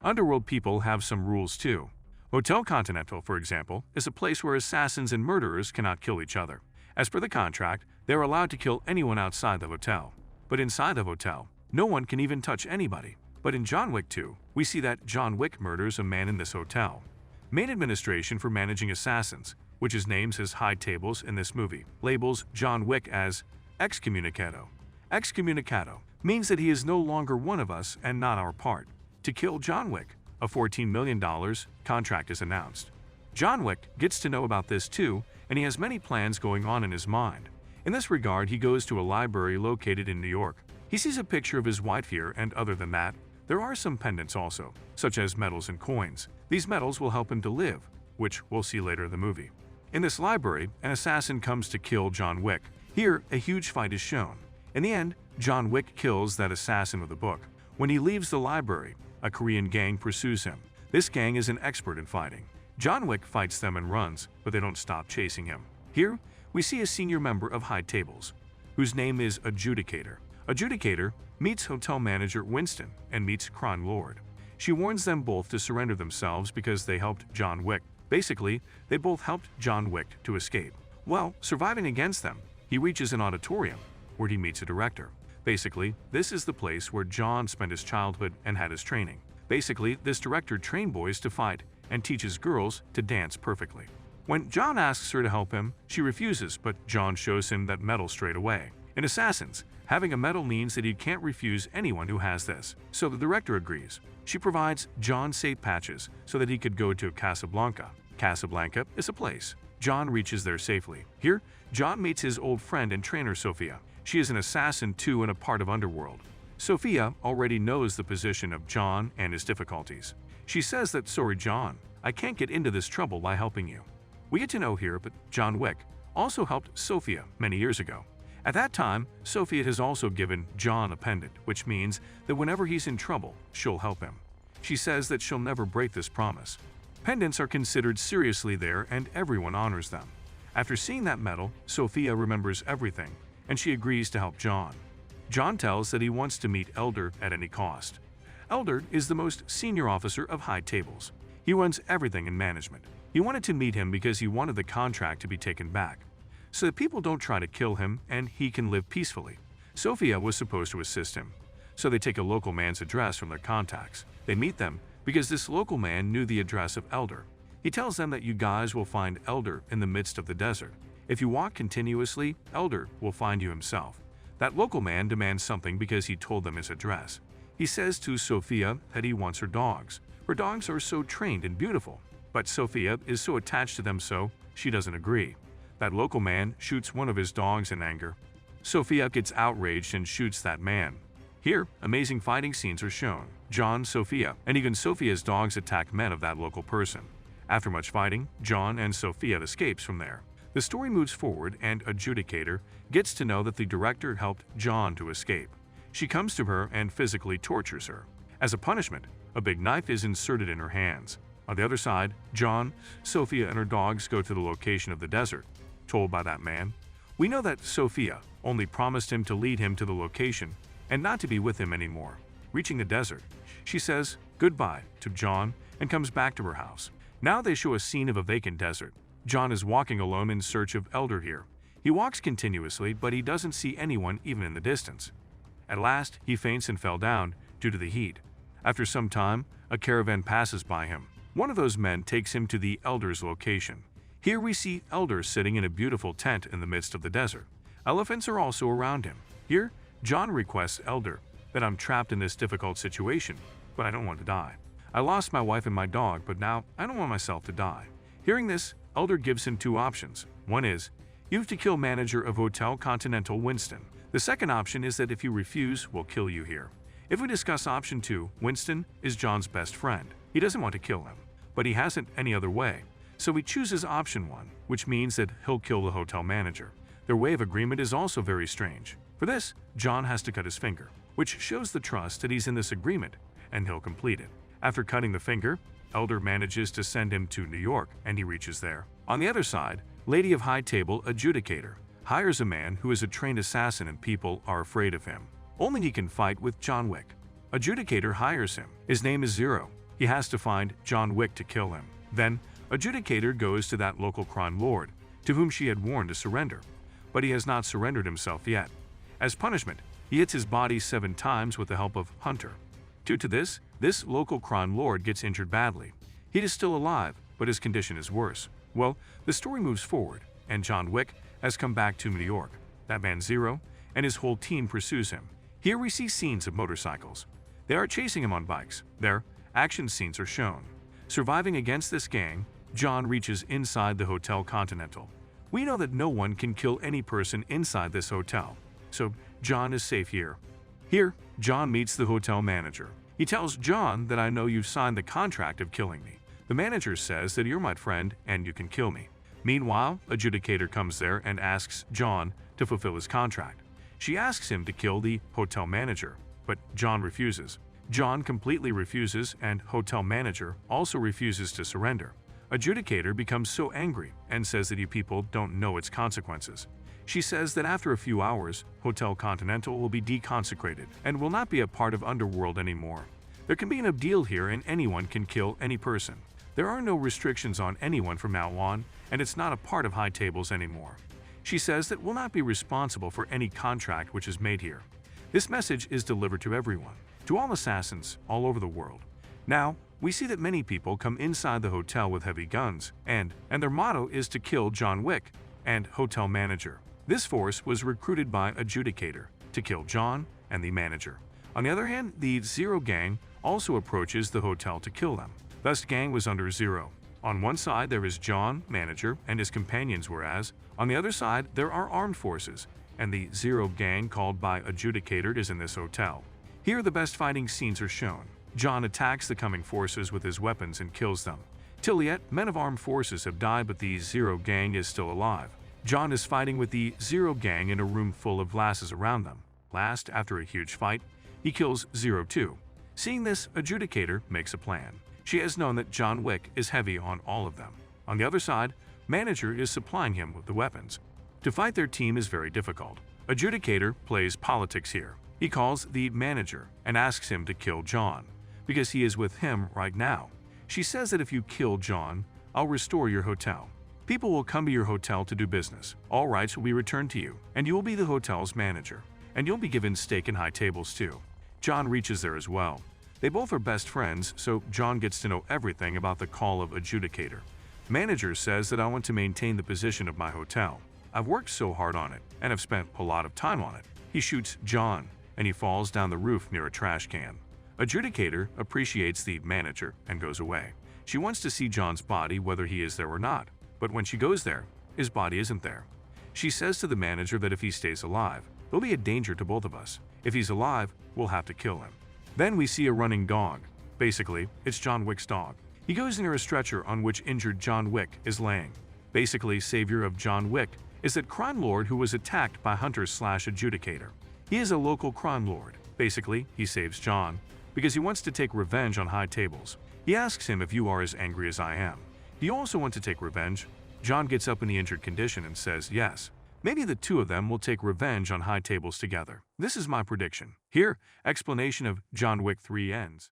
Underworld people have some rules too. Hotel Continental, for example, is a place where assassins and murderers cannot kill each other. As per the contract, they are allowed to kill anyone outside the hotel. But inside the hotel, no one can even touch anybody. But in John Wick 2, we see that John Wick murders a man in this hotel. Main administration for managing assassins, which is named as high tables in this movie, labels John Wick as excommunicado. Excommunicado means that he is no longer one of us and not our part. To kill John Wick, a $14 million contract is announced. John Wick gets to know about this too, and he has many plans going on in his mind. In this regard, he goes to a library located in New York. He sees a picture of his wife here, and other than that, there are some pendants also, such as medals and coins. These medals will help him to live, which we'll see later in the movie. In this library, an assassin comes to kill John Wick. Here, a huge fight is shown. In the end, John Wick kills that assassin with a book. When he leaves the library, a Korean gang pursues him. This gang is an expert in fighting. John Wick fights them and runs, but they don't stop chasing him. Here, we see a senior member of High Tables, whose name is Adjudicator. Adjudicator meets hotel manager Winston and meets crime lord. She warns them both to surrender themselves because they helped John Wick. Basically, they both helped John Wick to escape. While surviving against them, he reaches an auditorium where he meets a director. Basically, this is the place where John spent his childhood and had his training. Basically, this director trained boys to fight and teaches girls to dance perfectly. When John asks her to help him, she refuses, but John shows him that medal straight away. In Assassins, having a medal means that he can't refuse anyone who has this, so the director agrees. She provides John safe patches so that he could go to Casablanca. Casablanca is a place. John reaches there safely. Here, John meets his old friend and trainer Sophia. She is an assassin too and a part of Underworld. Sophia already knows the position of John and his difficulties. She says that, "Sorry John, I can't get into this trouble by helping you." We get to know here that John Wick also helped Sophia many years ago. At that time, Sophia has also given John a pendant, which means that whenever he's in trouble, she'll help him. She says that she'll never break this promise. Pendants are considered seriously there and everyone honors them. After seeing that medal, Sophia remembers everything and she agrees to help John. John tells that he wants to meet Elder at any cost. Elder is the most senior officer of High Tables. He runs everything in management. He wanted to meet him because he wanted the contract to be taken back, so that people don't try to kill him and he can live peacefully. Sophia was supposed to assist him, so they take a local man's address from their contacts. They meet them because this local man knew the address of Elder. He tells them that you guys will find Elder in the midst of the desert. If you walk continuously, Elder will find you himself. That local man demands something because he told them his address. He says to Sophia that he wants her dogs. Her dogs are so trained and beautiful, but Sophia is so attached to them so she doesn't agree. That local man shoots one of his dogs in anger. Sophia gets outraged and shoots that man. Here, amazing fighting scenes are shown. John, Sophia, and even Sophia's dogs attack men of that local person. After much fighting, John and Sophia escapes from there. The story moves forward and Adjudicator gets to know that the director helped John to escape. She comes to her and physically tortures her. As a punishment, a big knife is inserted in her hands. On the other side, John, Sophia, and her dogs go to the location of the desert, told by that man. We know that Sophia only promised him to lead him to the location and not to be with him anymore. Reaching the desert, she says goodbye to John and comes back to her house. Now they show a scene of a vacant desert. John is walking alone in search of Elder here. He walks continuously, but he doesn't see anyone even in the distance. At last, he faints and fell down due to the heat. After some time, a caravan passes by him. One of those men takes him to the Elder's location. Here we see Elder sitting in a beautiful tent in the midst of the desert. Elephants are also around him. Here, John requests Elder that I'm trapped in this difficult situation, but I don't want to die. I lost my wife and my dog, but now I don't want myself to die. Hearing this, Elder gives him two options. One is, you have to kill manager of Hotel Continental Winston. The second option is that if you refuse, we'll kill you here. If we discuss option 2, Winston is John's best friend. He doesn't want to kill him, but he hasn't any other way. So he chooses option 1, which means that he'll kill the hotel manager. Their way of agreement is also very strange. For this, John has to cut his finger, which shows the trust that he's in this agreement, and he'll complete it. After cutting the finger, Elder manages to send him to New York, and he reaches there. On the other side, Lady of High Table Adjudicator hires a man who is a trained assassin and people are afraid of him. Only he can fight with John Wick. Adjudicator hires him. His name is Zero. He has to find John Wick to kill him. Then, Adjudicator goes to that local crime lord, to whom she had warned to surrender. But he has not surrendered himself yet. As punishment, he hits his body 7 times with the help of Hunter. Due to this local crime lord gets injured badly. He is still alive, but his condition is worse. Well, the story moves forward, and John Wick has come back to New York. That man Zero and his whole team pursues him. Here we see scenes of motorcycles. They are chasing him on bikes. There, action scenes are shown. Surviving against this gang, John reaches inside the Hotel Continental. We know that no one can kill any person inside this hotel, so John is safe here. Here, John meets the hotel manager. He tells John that I know you've signed the contract of killing me. The manager says that you're my friend and you can kill me. Meanwhile, Adjudicator comes there and asks John to fulfill his contract. She asks him to kill the hotel manager, but John refuses. John completely refuses, and hotel manager also refuses to surrender. Adjudicator becomes so angry and says that you people don't know its consequences. She says that after a few hours, Hotel Continental will be deconsecrated and will not be a part of Underworld anymore. There can be no deal here and anyone can kill any person. There are no restrictions on anyone from now on, and it's not a part of high tables anymore. She says that we'll not be responsible for any contract which is made here. This message is delivered to everyone, to all assassins all over the world. Now, we see that many people come inside the hotel with heavy guns, and their motto is to kill John Wick and hotel manager. This force was recruited by Adjudicator to kill John and the manager. On the other hand, the Zero gang also approaches the hotel to kill them. Thus, gang was under Zero. On one side there is John, manager, and his companions, whereas on the other side there are armed forces, and the Zero gang called by Adjudicator is in this hotel. Here the best fighting scenes are shown. John attacks the coming forces with his weapons and kills them. Till yet, men of armed forces have died, but the Zero gang is still alive. John is fighting with the Zero gang in a room full of glasses around them. Last, after a huge fight, he kills Zero too. Seeing this, Adjudicator makes a plan. She has known that John Wick is heavy on all of them. On the other side, Manager is supplying him with the weapons. To fight their team is very difficult. Adjudicator plays politics here. He calls the manager and asks him to kill John, because he is with him right now. She says that if you kill John, I'll restore your hotel. People will come to your hotel to do business. All rights will be returned to you, and you will be the hotel's manager. And you'll be given stake in high tables too. John reaches there as well. They both are best friends, so John gets to know everything about the call of Adjudicator. Manager says that I want to maintain the position of my hotel. I've worked so hard on it, and have spent a lot of time on it. He shoots John, and he falls down the roof near a trash can. Adjudicator appreciates the manager and goes away. She wants to see John's body whether he is there or not, but when she goes there, his body isn't there. She says to the manager that if he stays alive, there'll be a danger to both of us. If he's alive, we'll have to kill him. Then we see a running dog. Basically, it's John Wick's dog. He goes near a stretcher on which injured John Wick is laying. Basically, savior of John Wick is that crime lord who was attacked by Hunter/Adjudicator. He is a local crime lord. Basically, he saves John because he wants to take revenge on high tables. He asks him if you are as angry as I am. Do you also want to take revenge? John gets up in the injured condition and says yes. Maybe the two of them will take revenge on high tables together. This is my prediction. Here, explanation of John Wick 3 ends.